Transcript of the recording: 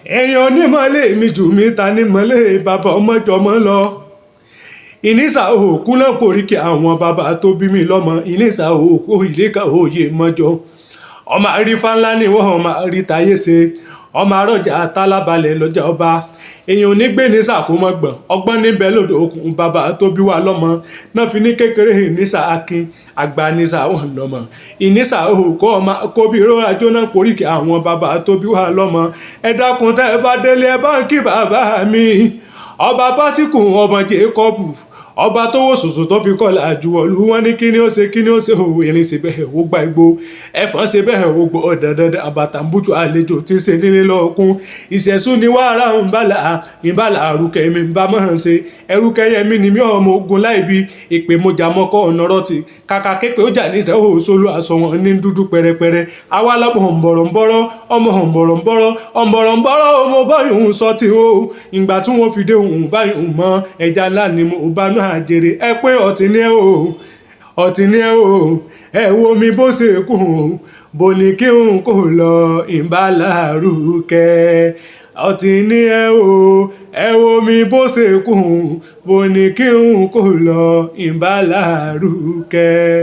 èèyàn onímọ̀lẹ́ mi jù mí ta ní mọ̀lẹ́ bàbá ọmọjọmọ lọ. ìnísà òkú náà kò rí kí àwọn bàbá tó bí mi lọ́mọ ìnísà òkú ìlékà òye mọ́jọ. ọmọ àrífà ńlá ni wọ́n ọmọ àrítayé ṣe ọmọ àrọ̀jà tálábalẹ̀ lọ́jà ọba. èèyàn onígbé ní sàkómọ́gbọ̀n ọgbọ́n níbẹ̀ lòdò òkun bàbá tó bí wa lọ́mọ náà fi ní kékeré ìnísà akin àgbà nísà wọn lọ́mọ. ìnísà òkú ọmọ kóbi rọra jóná poríkì àwọn bàbá tó bí wa lọ́mọ. ẹ dákun tẹ́ ẹ bá délé ẹ bá ń kí bàbá mi ọba básíkù ọmọ Jákọ́bù ọba tó wò sùsù tó fi kọ́ làjú ọ̀lú wọn ní kíni ó ṣe òwò irin ṣe bẹ́ẹ̀ ó gba igbó ẹ̀fọn ṣe bẹ́ẹ̀ ó gbọ́ dandan àbàtà ń bùtù àlejò tí ń ṣe nílé lọ́ọ̀kún ìṣẹ̀sùn ni wàrà ìbàlà àrùkẹ́ mi ń bá mọ̀ ṣe ẹrúkẹ́ yẹmi ni mí ọmọ ogun láìbi ìpè mojà mọ́kọ́ ọ̀nà rọ́ọ̀tì kàkà képe ó jà ní ìdáwó sólú aṣọ wọn ní dúdú pẹrẹpẹrẹ àwa lábọ̀ ọ̀nbọ̀rọ̀ǹbọ̀rọ̀ ọmọ báyìí ń sọ tí ó ìgbà tí wọ́n fi dé òun báyìí ń mọ ẹja ńlá ni mo bá náà àjèrè ẹ pé ọtí ni ẹ o ẹ wo mi bó ṣe kù bó ní kí n kò lọ ìbálàrúkẹ́ ọtí ni ẹ o ẹ wo mi bó ṣe kù bó ní kí n kò lọ ìbálàrúkẹ́.